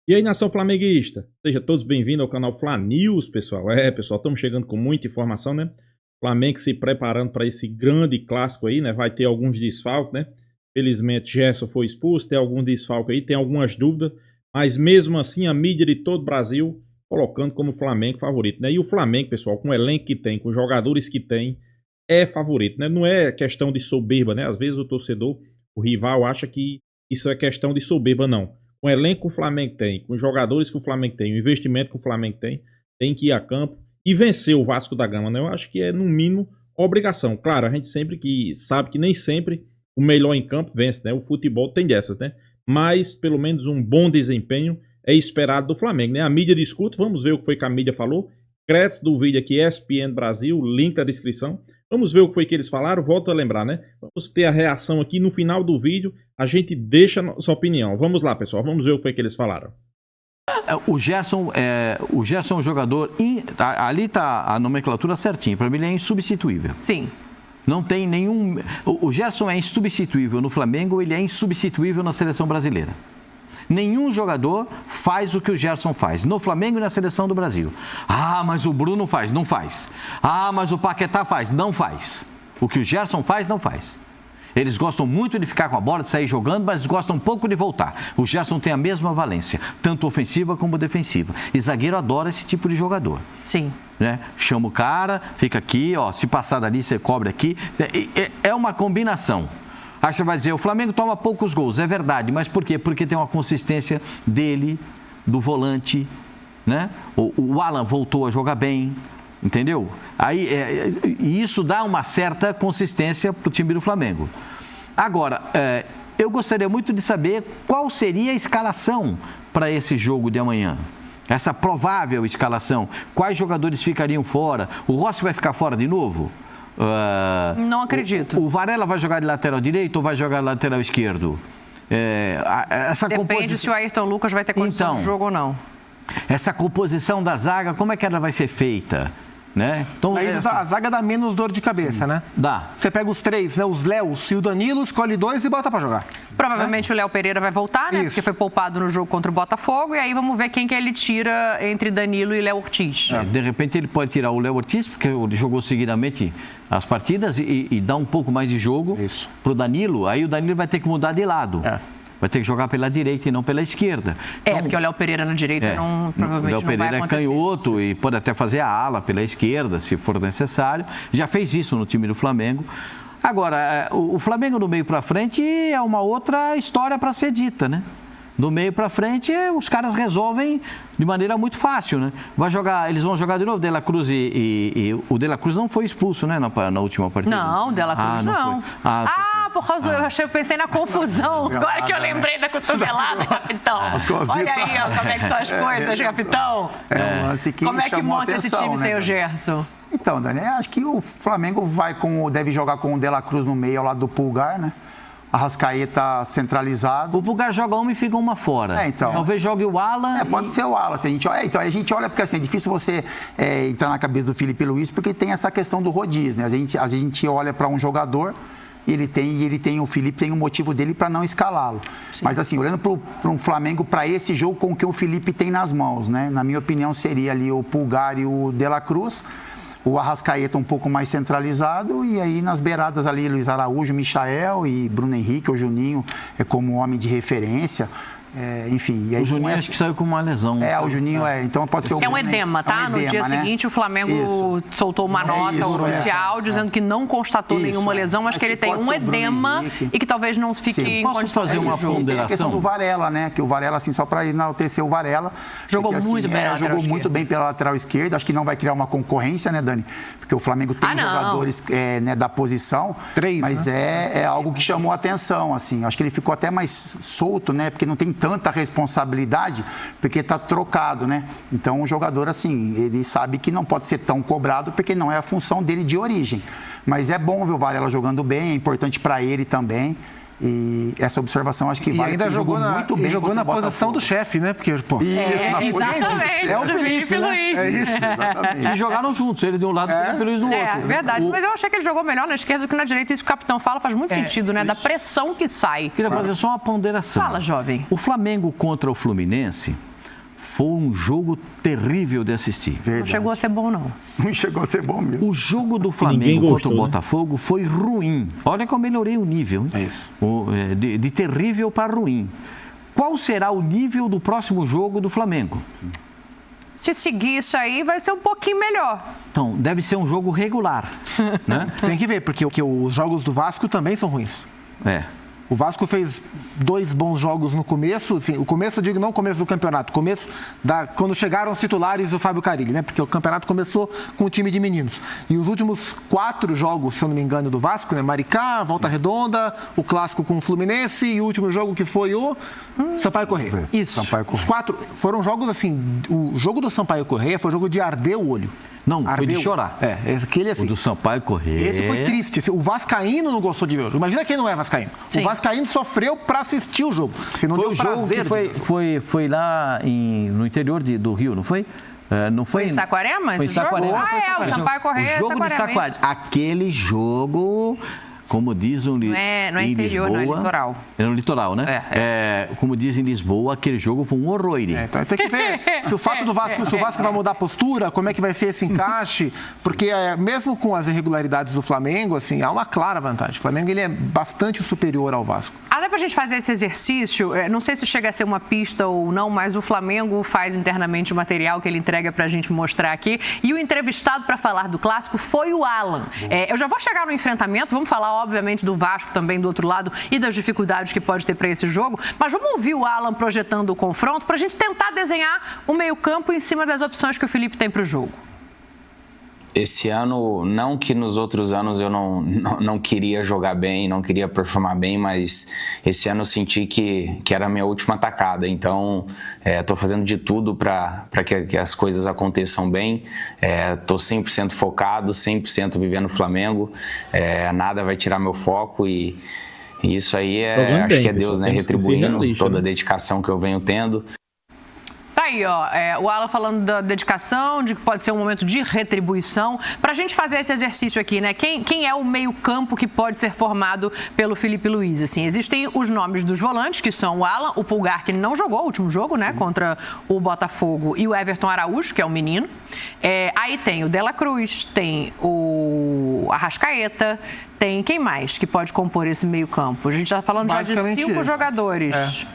E aí, nação flamenguista, sejam todos bem-vindos ao canal Fla News, pessoal. Pessoal, estamos chegando com muita informação, né? Flamengo se preparando para esse grande clássico aí, né? Vai ter alguns desfalques, né? Felizmente, Gerson foi expulso, tem algum desfalque aí, tem algumas dúvidas, mas mesmo assim, a mídia de todo o Brasil colocando como Flamengo favorito, né? E o Flamengo, pessoal, com o elenco que tem, com os jogadores que tem, é favorito, né? Não é questão de soberba, né? Às vezes o torcedor, o rival, acha que isso é questão de soberba, não. Com o elenco que o Flamengo tem, com os jogadores que o Flamengo tem, o investimento que o Flamengo tem que ir a campo e vencer o Vasco da Gama, né? Eu acho que é, no mínimo, obrigação. Claro, a gente sempre que sabe que nem sempre o melhor em campo vence, né? O futebol tem dessas, né? Mas, pelo menos, um bom desempenho é esperado do Flamengo, né? A mídia discute, vamos ver o que foi que a mídia falou. Crédito do vídeo aqui, ESPN Brasil, link na descrição. Vamos ver o que foi que eles falaram, volto a lembrar, né? Vamos ter a reação aqui no final do vídeo, a gente deixa a nossa opinião. Vamos lá, pessoal, vamos ver o que foi que eles falaram. O Gerson é um jogador, ali está a nomenclatura certinha, para mim ele é insubstituível. Sim. Não tem nenhum... O Gerson é insubstituível no Flamengo, ele é insubstituível na seleção brasileira. Nenhum jogador faz o que o Gerson faz, no Flamengo e na seleção do Brasil. Ah, mas o Bruno faz, não faz. Ah, mas o Paquetá faz, não faz. O que o Gerson faz, não faz. Eles gostam muito de ficar com a bola, de sair jogando, mas gostam um pouco de voltar. O Gerson tem a mesma valência, tanto ofensiva como defensiva. E zagueiro adora esse tipo de jogador. Sim. Né? Chama o cara, fica aqui, ó, se passar dali, você cobre aqui. É uma combinação. Aí você vai dizer, o Flamengo toma poucos gols, é verdade, mas por quê? Porque tem uma consistência dele, do volante, né? O Alan voltou a jogar bem, entendeu? Aí, isso dá uma certa consistência para o time do Flamengo. Agora, eu gostaria muito de saber qual seria a escalação para esse jogo de amanhã. Essa provável escalação. Quais jogadores ficariam fora? O Rossi vai ficar fora de novo? Não acredito. O Varela vai jogar de lateral direito ou vai jogar de lateral esquerdo? Depende se o Ayrton Lucas vai ter condição de jogo ou não. Essa composição da zaga, como é que ela vai ser feita? Né? Então, a zaga dá menos dor de cabeça, né? Dá. Você pega os três, né? Os Léos e o Danilo, escolhe dois e bota pra jogar. Provavelmente o Léo Pereira vai voltar, né? Isso. Porque foi poupado no jogo contra o Botafogo. E aí vamos ver quem que ele tira entre Danilo e Léo Ortiz. De repente ele pode tirar o Léo Ortiz, porque ele jogou seguidamente as partidas e dá um pouco mais de jogo pro Danilo. Aí o Danilo vai ter que mudar de lado. Vai ter que jogar pela direita e não pela esquerda. Então, porque o Léo Pereira na direita provavelmente não vai acontecer. O Léo Pereira é canhoto e pode até fazer a ala pela esquerda, se for necessário. Já fez isso no time do Flamengo. Agora, o Flamengo do meio para frente é uma outra história para ser dita, né? Do meio para frente, os caras resolvem de maneira muito fácil, né? Eles vão jogar de novo, De La Cruz e o De La Cruz não foi expulso, né, na última partida? Não, De La Cruz não. Por causa do... Eu pensei na confusão. Agora que eu lembrei da cotovelada, capitão. Olha aí, ó, como é que são as coisas, capitão. Um lance que como é que monta esse time sem o Gerson? Então, Dani, acho que o Flamengo deve jogar com o De La Cruz no meio, ao lado do Pulgar, né? Arrascaeta centralizado. O Pulgar joga uma e fica uma fora. Então. Talvez jogue o Alan. Pode ser o Alan. Assim, então, a gente olha, porque assim, é difícil você entrar na cabeça do Felipe Luiz, porque tem essa questão do rodízio, né? A gente olha para um jogador, ele tem o Felipe tem um motivo dele para não escalá-lo. Mas assim, olhando para um Flamengo, para esse jogo com o que o Felipe tem nas mãos, né? Na minha opinião, seria ali o Pulgar e o De La Cruz. O Arrascaeta um pouco mais centralizado e aí nas beiradas ali Luiz Araújo, Michael e Bruno Henrique, o Juninho como homem de referência. Enfim. E aí, o Juninho acho que saiu com uma lesão. O Juninho então pode ser um edema, tá? No dia seguinte o Flamengo soltou uma nota oficial dizendo que não constatou nenhuma lesão, mas que ele tem um edema e que talvez não fique em condição de fazer uma ponderação. Tem a questão do Varela, né? Que o Varela, assim, só para enaltecer o Varela. Jogou muito bem jogou muito bem pela lateral esquerda. Acho que não vai criar uma concorrência, né, Dani? Porque o Flamengo tem jogadores da posição. Mas é algo que chamou a atenção, assim. Acho que ele ficou até mais solto, né? Porque não tem tanta responsabilidade, porque está trocado, né? Então o jogador, assim, ele sabe que não pode ser tão cobrado, porque não é a função dele de origem. Mas é bom ver o Varela jogando bem, é importante para ele também. E essa observação acho que vale. E ainda jogou muito bem. Jogou na posição do chefe, né? Porque, pô, isso, na posição do chefe. É o Felipe Luiz. É isso, exatamente. E jogaram juntos, ele de um lado e o Felipe Luiz do outro. É verdade, mas eu achei que ele jogou melhor na esquerda do que na direita. Isso que o capitão fala faz muito sentido, né? Da pressão que sai. Queria fazer só uma ponderação. Fala, jovem. O Flamengo contra o Fluminense Foi um jogo terrível de assistir. Verdade. Não chegou a ser bom, não. Não chegou a ser bom mesmo. O jogo do Flamengo contra o Botafogo foi ruim. Olha que eu melhorei o nível. Hein? É isso. De terrível para ruim. Qual será o nível do próximo jogo do Flamengo? Sim. Se seguir isso aí, vai ser um pouquinho melhor. Então, deve ser um jogo regular. Né? Tem que ver, porque os jogos do Vasco também são ruins. O Vasco fez 2 bons jogos no começo, assim, o começo, eu digo não o começo do campeonato, quando chegaram os titulares do Fábio Carille, né? Porque o campeonato começou com o time de meninos. E os últimos 4 jogos, se eu não me engano, do Vasco, né? Maricá, Volta Redonda, o clássico com o Fluminense e o último jogo que foi o Sampaio Corrêa. Isso. Sampaio Corrêa. Os 4 foram jogos assim, o jogo do Sampaio Corrêa foi um jogo de arder o olho. Não, foi de chorar. Aquele assim. O do Sampaio Corrêa. Esse foi triste. O vascaíno não gostou de ver o jogo. Imagina quem não é vascaíno. Sim. O vascaíno sofreu para assistir o jogo. Você não deu prazer. Foi lá no interior do Rio, não foi? Não foi em Saquarema? Foi em Saquarema. O Sampaio Corrêa é Saquarema. Aquele jogo... Como dizem não é interior, Lisboa, não é litoral. É no litoral, né? Como dizem em Lisboa, aquele jogo foi um horror. Então tem que ver se o fato do Vasco, se o Vasco vai mudar a postura, como é que vai ser esse encaixe, porque mesmo com as irregularidades do Flamengo, assim, há uma clara vantagem. O Flamengo ele é bastante superior ao Vasco. Dá pra gente fazer esse exercício, não sei se chega a ser uma pista ou não, mas o Flamengo faz internamente o material que ele entrega pra gente mostrar aqui, e o entrevistado para falar do clássico foi o Alan. Eu já vou chegar no enfrentamento, vamos falar obviamente do Vasco também do outro lado e das dificuldades que pode ter para esse jogo, mas vamos ouvir o Alan projetando o confronto para a gente tentar desenhar o meio-campo em cima das opções que o Felipe tem para o jogo. Esse ano, não que nos outros anos eu não queria jogar bem, não queria performar bem, mas esse ano eu senti que era a minha última atacada. Então, estou fazendo de tudo para que as coisas aconteçam bem. Estou 100% focado, 100% vivendo o Flamengo. Nada vai tirar meu foco e isso aí acho que é Deus, né, retribuindo toda a dedicação que eu venho tendo. Aí, o Alan falando da dedicação, de que pode ser um momento de retribuição. Para a gente fazer esse exercício aqui, né? Quem é o meio-campo que pode ser formado pelo Felipe Luiz? Assim, existem os nomes dos volantes, que são o Alan, o Pulgar, que não jogou o último jogo, né? Contra o Botafogo, e o Everton Araújo, que é o menino. Aí tem o De La Cruz, tem o Arrascaeta, tem quem mais que pode compor esse meio-campo? A gente está falando já de 5 jogadores.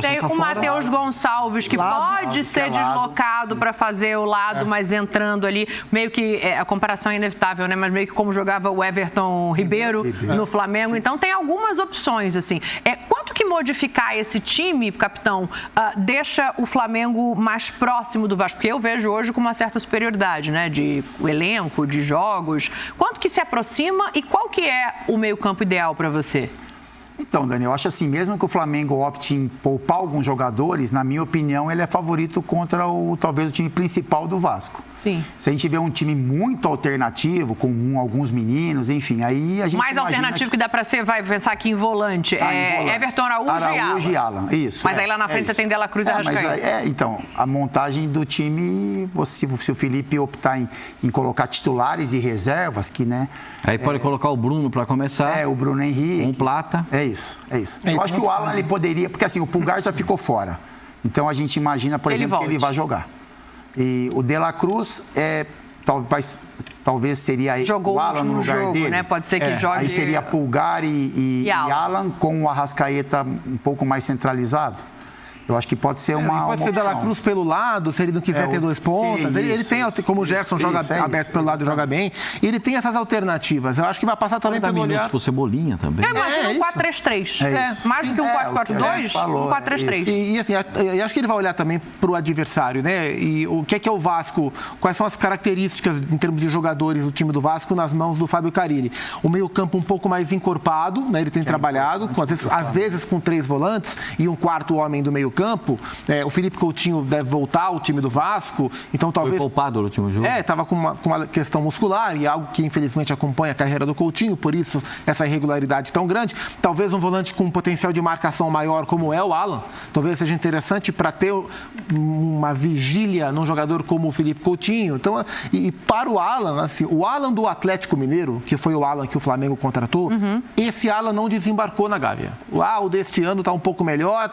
Tem o Matheus Gonçalves, que pode ser deslocado para fazer o lado, mas entrando ali, meio que a comparação é inevitável, né? Mas meio que como jogava o Everton Ribeiro no Flamengo. Sim. Então tem algumas opções, assim. Quanto que modificar esse time, capitão, deixa o Flamengo mais próximo do Vasco? Porque eu vejo hoje com uma certa superioridade, né? De elenco, de jogos. Quanto que se aproxima e qual que é o meio-campo ideal para você? Então, Dani, eu acho assim, mesmo que o Flamengo opte em poupar alguns jogadores, na minha opinião, ele é favorito contra talvez o time principal do Vasco. Sim. Se a gente vê um time muito alternativo, com alguns meninos, enfim, aí a gente mais alternativo que dá para ser, vai pensar aqui em volante, Everton Araújo e Alan. Isso. Mas aí lá na frente você tem De La Cruz e Arrascaeta. Então, a montagem do time, se o Felipe optar em colocar titulares e reservas, que, né... Aí pode colocar o Bruno para começar. O Bruno Henrique. Um Plata. É isso. Eu acho que o Alan, ele poderia... Porque, assim, o Pulgar já ficou fora. Então, a gente imagina, por exemplo, que ele vai jogar. E o De La Cruz, talvez seria jogou o Alan no lugar jogo, dele. Né? Pode ser que jogue... Aí seria Pulgar e Alan com o Arrascaeta um pouco mais centralizado. Eu acho que pode ser pode ser De La Cruz pelo lado, se ele não quiser ter 2 pontas. Ele tem, como o Gerson joga aberto pelo lado e joga bem, e ele tem essas alternativas. Eu acho que vai passar também pelo olhar... pro Cebolinha também. Eu imagino um 4-3-3. Mais do que um 4-4-2, um 4-3-3. E assim, eu acho que ele vai olhar também pro adversário, né? E o que é o Vasco? Quais são as características em termos de jogadores do time do Vasco nas mãos do Fábio Carille? O meio-campo um pouco mais encorpado, né? Ele tem trabalhado, às vezes com 3 volantes e um quarto homem do meio-campo. O Felipe Coutinho deve voltar ao time do Vasco, então talvez... Foi poupado no último jogo. Estava com uma questão muscular e algo que infelizmente acompanha a carreira do Coutinho, por isso essa irregularidade tão grande. Talvez um volante com um potencial de marcação maior como é o Alan, talvez seja interessante para ter uma vigília num jogador como o Felipe Coutinho. Então, e para o Alan, assim, o Alan do Atlético Mineiro, que foi o Alan que o Flamengo contratou, esse Alan não desembarcou na Gávea. O deste ano está um pouco melhor,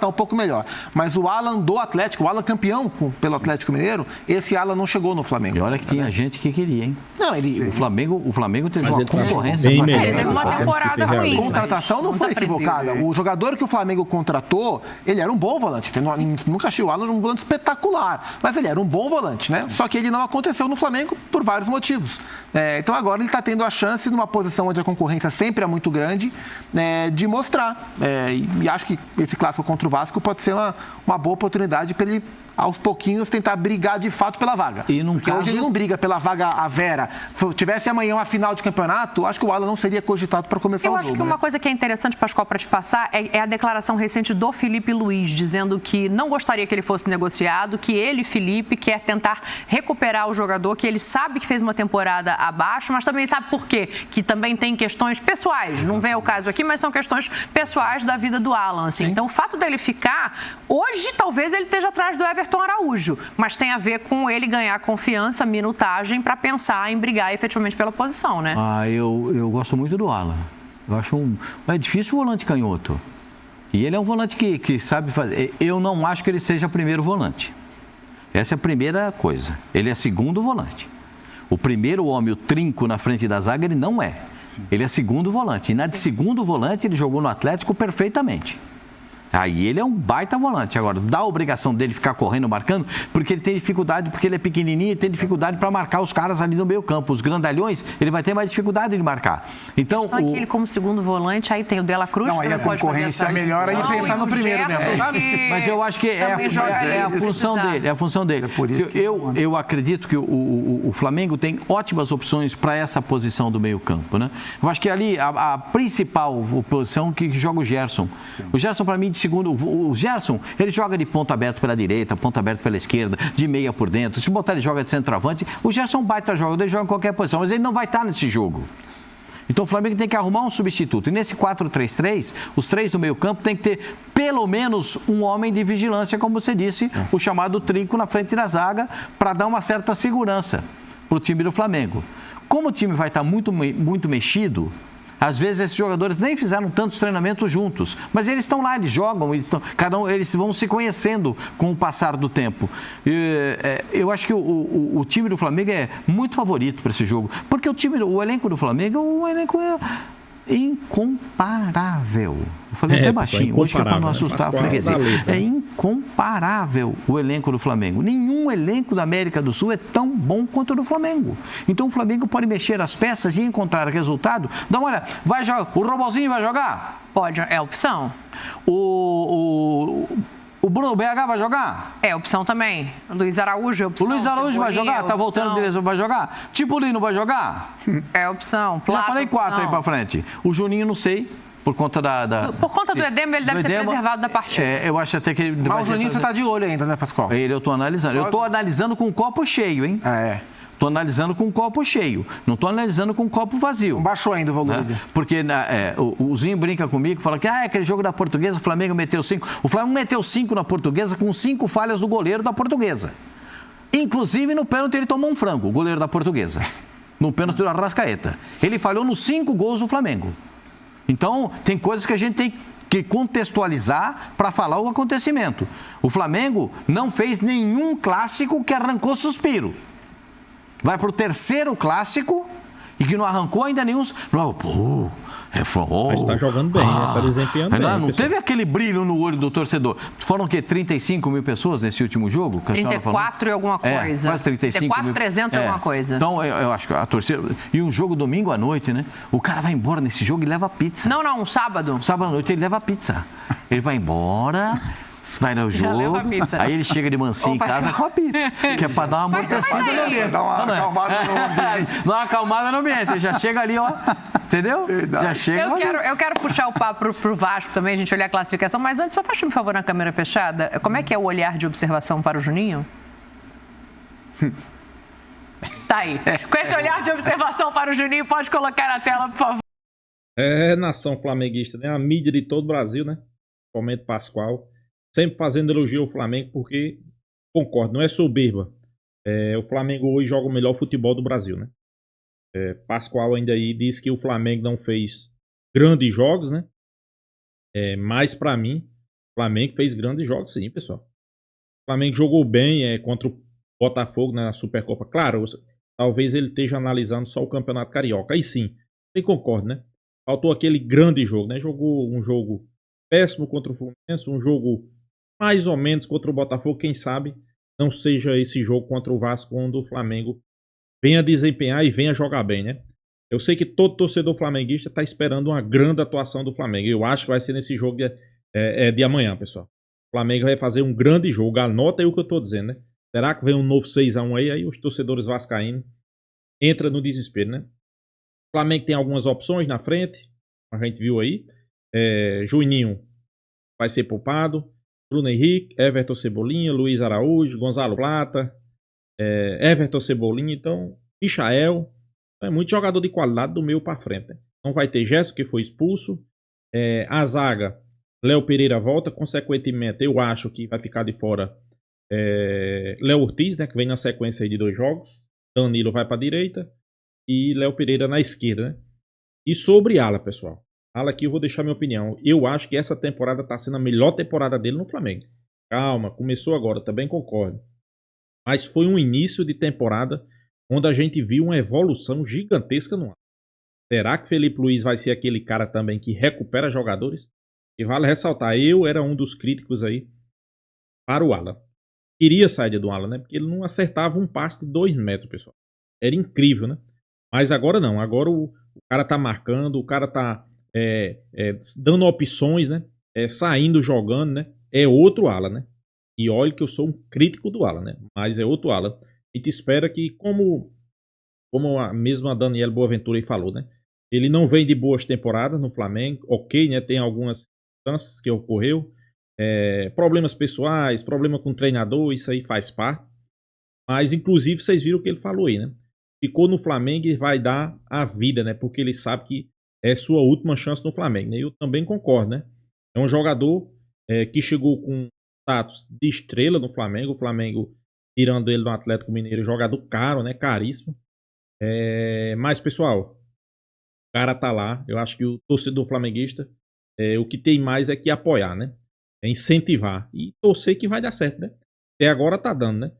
Mas o Alan do Atlético, o Alan campeão pelo Atlético Mineiro, esse Alan não chegou no Flamengo. E olha que tinha gente que queria, hein? Não, o Flamengo teve uma concorrência. Bem Ele melhor, teve uma temporada ruim. A contratação não foi equivocada. O jogador que o Flamengo contratou, ele era um bom volante. Nunca achei o Alan um volante espetacular, mas ele era um bom volante, né? Só que ele não aconteceu no Flamengo por vários motivos. Então agora ele está tendo a chance, numa posição onde a concorrência sempre é muito grande, de mostrar. E acho que esse clássico contra o Vasco pode ser uma boa oportunidade para ele, aos pouquinhos, tentar brigar de fato pela vaga. Porque hoje ele não briga pela vaga a Vera. Se tivesse amanhã uma final de campeonato, acho que o Alan não seria cogitado para começar o jogo. Eu acho que uma coisa que é interessante, Pascoal, para te passar, é a declaração recente do Felipe Luiz, dizendo que não gostaria que ele fosse negociado, que ele, Felipe, quer tentar recuperar o jogador, que ele sabe que fez uma temporada abaixo, mas também sabe por quê? Que também tem questões pessoais. Não vem ao caso aqui, mas são questões pessoais da vida do Alan. Assim. Então, o fato dele ficar, hoje, talvez ele esteja atrás do Everton Araújo, mas tem a ver com ele ganhar confiança, minutagem, para pensar em brigar efetivamente pela posição, né? Eu gosto muito do Alan. Eu acho é difícil o volante canhoto. E ele é um volante que sabe fazer. Eu não acho que ele seja primeiro volante. Essa é a primeira coisa. Ele é segundo volante. O primeiro homem, o trinco na frente da zaga, ele não é. Ele é segundo volante. E na de segundo volante, ele jogou no Atlético perfeitamente. Aí ele é um baita volante. Agora, dá a obrigação dele ficar correndo, marcando, porque ele tem dificuldade, porque ele é pequenininho e tem dificuldade para marcar os caras ali no meio campo. Os grandalhões, ele vai ter mais dificuldade de marcar. Então, só que ele como segundo volante, aí tem o Dela Cruz, que também pode fazer essa melhor aí pensar no primeiro mesmo, sabe? Mas eu acho que é a função dele. É a função dele. É por isso eu acredito que o Flamengo tem ótimas opções para essa posição do meio campo, né? Eu acho que ali a principal posição que joga o Gerson. Sim. O Gerson, para mim, segundo, o Gerson, ele joga de ponta aberta pela direita, ponta aberta pela esquerda, de meia por dentro. Se botar ele joga de centroavante, o Gerson baita jogador, ele joga em qualquer posição, mas ele não vai estar nesse jogo. Então o Flamengo tem que arrumar um substituto. E nesse 4-3-3, os três do meio campo tem que ter pelo menos um homem de vigilância, como você disse, o chamado trinco na frente da zaga, para dar uma certa segurança para o time do Flamengo. Como o time vai estar muito mexido, às vezes esses jogadores nem fizeram tantos treinamentos juntos, mas eles estão lá, eles jogam, eles vão se conhecendo com o passar do tempo. Eu acho que o time do Flamengo é muito favorito para esse jogo, porque o elenco do Flamengo é um elenco incomparável. Eu falei até baixinho, hoje que é para não assustar a freguesia. É incomparável o elenco do Flamengo. Nenhum elenco da América do Sul é tão bom quanto o do Flamengo. Então o Flamengo pode mexer as peças e encontrar resultado. Dá uma olhada, vai jogar. O Robozinho vai jogar? Pode, é opção. O Bruno BH vai jogar? É opção também. Luiz Araújo é opção. O Luiz Araújo vai jogar? Tá voltando direção, vai jogar? Tipulino vai jogar? É opção. Já falei 4 aí pra frente. O Juninho, não sei. Por conta Por conta do edema, ele deve ser preservado da partida. Eu acho até que ele... Mas o Juninho você tá de olho ainda, né, Pascoal? Eu tô analisando. Eu tô analisando com o copo cheio, hein? Estou analisando com o copo cheio, não estou analisando com o copo vazio. Não baixou ainda o volume. Né? Porque o Zinho brinca comigo, fala que aquele jogo da Portuguesa, o Flamengo meteu 5. O Flamengo meteu 5 na Portuguesa com 5 falhas do goleiro da Portuguesa. Inclusive, no pênalti ele tomou um frango, o goleiro da Portuguesa. No pênalti do Arrascaeta. Ele falhou nos 5 gols do Flamengo. Então, tem coisas que a gente tem que contextualizar para falar o acontecimento. O Flamengo não fez nenhum clássico que arrancou suspiro. Vai para o terceiro clássico e que não arrancou ainda nenhum... Mas está jogando bem, né? Está desempenhando bem. Não teve aquele brilho no olho do torcedor. Foram o quê? 35 mil pessoas nesse último jogo? 34 e alguma coisa. Quase 35 mil. 300 e alguma coisa. Então, eu acho que a torcida... E um jogo domingo à noite, né? O cara vai embora nesse jogo e leva pizza. Não, um sábado. Sábado à noite ele leva pizza. Ele vai embora... Vai no jogo, aí ele chega de mansinho em casa com a pizza, que é para dar uma amortecida no ambiente. Dá uma acalmada no ambiente. Dá uma acalmada no ambiente, ele já chega ali, ó, entendeu? Verdade. Já chega eu quero puxar o papo pro Vasco também, a gente olhar a classificação, mas antes, só faz por favor na câmera fechada, como é que é o olhar de observação para o Juninho? Tá aí. Com esse olhar de observação para o Juninho, pode colocar na tela, por favor. Nação flamenguista, né? A mídia de todo o Brasil, né? Comento Pascoal. Sempre fazendo elogio ao Flamengo, porque, concordo, não é soberba. O Flamengo hoje joga o melhor futebol do Brasil, né? Pascoal ainda aí disse que o Flamengo não fez grandes jogos, né? Mas, para mim, o Flamengo fez grandes jogos, sim, pessoal. O Flamengo jogou bem contra o Botafogo na Supercopa. Claro, talvez ele esteja analisando só o Campeonato Carioca. Aí sim, eu concordo, né? Faltou aquele grande jogo, né? Jogou um jogo péssimo contra o Fluminense, um jogo mais ou menos contra o Botafogo. Quem sabe não seja esse jogo contra o Vasco, onde o Flamengo venha desempenhar e venha jogar bem, né? Eu sei que todo torcedor flamenguista está esperando uma grande atuação do Flamengo. Eu acho que vai ser nesse jogo de amanhã, pessoal. O Flamengo vai fazer um grande jogo. Anota aí o que eu estou dizendo, né? Será que vem um novo 6-1 aí? Aí os torcedores vascaínos entram no desespero, né? O Flamengo tem algumas opções na frente. A gente viu aí. Juninho vai ser poupado. Bruno Henrique, Everton Cebolinha, Luiz Araújo, Gonzalo Plata, Everton Cebolinha. Então, Michael. É muito jogador de qualidade do meio para frente. Né? Não vai ter Gerson, que foi expulso. A zaga, Léo Pereira volta. Consequentemente, eu acho que vai ficar de fora Léo Ortiz, né, que vem na sequência aí de 2 jogos. Danilo vai para a direita. E Léo Pereira na esquerda. Né? E sobre Ala, pessoal. Ala aqui eu vou deixar minha opinião. Eu acho que essa temporada está sendo a melhor temporada dele no Flamengo. Calma, começou agora, também concordo. Mas foi um início de temporada onde a gente viu uma evolução gigantesca no Ala. Será que Felipe Luiz vai ser aquele cara também que recupera jogadores? E vale ressaltar, eu era um dos críticos aí para o Ala. Queria sair do Ala, né? Porque ele não acertava um passe de 2 metros, pessoal. Era incrível, né? Mas agora não. Agora o cara tá marcando, o cara tá dando opções, né? Saindo, jogando, né? É outro Ala, né? E olha que eu sou um crítico do Ala, né? Mas é outro Ala. A gente espera que, como a mesma Daniela Boaventura aí falou, né? Ele não vem de boas temporadas no Flamengo, ok, né? Tem algumas circunstâncias que ocorreu, problemas pessoais, problema com o treinador, isso aí faz parte. Mas, inclusive, vocês viram o que ele falou aí, né? Ficou no Flamengo e vai dar a vida, né? Porque ele sabe que é sua última chance no Flamengo, né? Eu também concordo, né? É um jogador que chegou com status de estrela no Flamengo. O Flamengo, tirando ele do Atlético Mineiro, jogador caro, né? Caríssimo. Mas, pessoal, o cara tá lá. Eu acho que o torcedor flamenguista, o que tem mais é que apoiar, né? É incentivar. E torcer que vai dar certo, né? Até agora tá dando, né?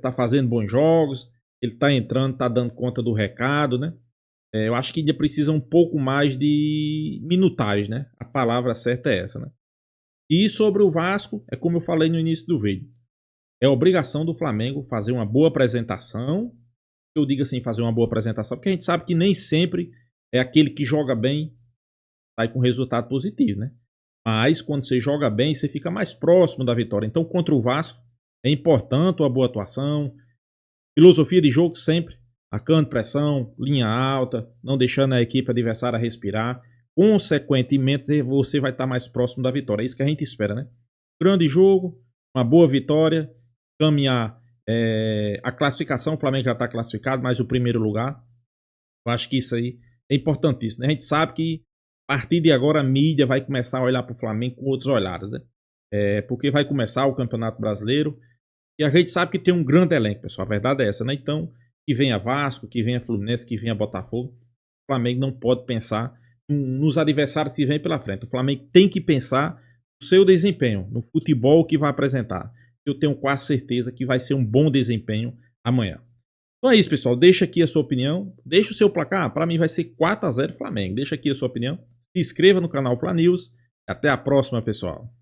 Tá fazendo bons jogos. Ele tá entrando, tá dando conta do recado, né? Eu acho que ainda precisa um pouco mais de minutagem, né? A palavra certa é essa, né? E sobre o Vasco, é como eu falei no início do vídeo. É obrigação do Flamengo fazer uma boa apresentação. Eu digo assim, fazer uma boa apresentação, porque a gente sabe que nem sempre é aquele que joga bem sai com resultado positivo, né? Mas quando você joga bem, você fica mais próximo da vitória. Então, contra o Vasco, é importante uma boa atuação. Filosofia de jogo sempre. Marcando pressão, linha alta, não deixando a equipe adversária respirar. Consequentemente, você vai estar mais próximo da vitória. É isso que a gente espera, né? Grande jogo, uma boa vitória, caminhar a classificação. O Flamengo já está classificado, mas o primeiro lugar. Eu acho que isso aí é importantíssimo, né? A gente sabe que a partir de agora a mídia vai começar a olhar para o Flamengo com outros olhares, né? Porque vai começar o Campeonato Brasileiro e a gente sabe que tem um grande elenco, pessoal. A verdade é essa, né? Então, que venha Vasco, que venha Fluminense, que venha Botafogo, o Flamengo não pode pensar nos adversários que vem pela frente. O Flamengo tem que pensar no seu desempenho, no futebol que vai apresentar. Eu tenho quase certeza que vai ser um bom desempenho amanhã. Então é isso, pessoal. Deixa aqui a sua opinião. Deixa o seu placar. Para mim vai ser 4-0 Flamengo. Deixa aqui a sua opinião. Se inscreva no canal Fla News. Até a próxima, pessoal.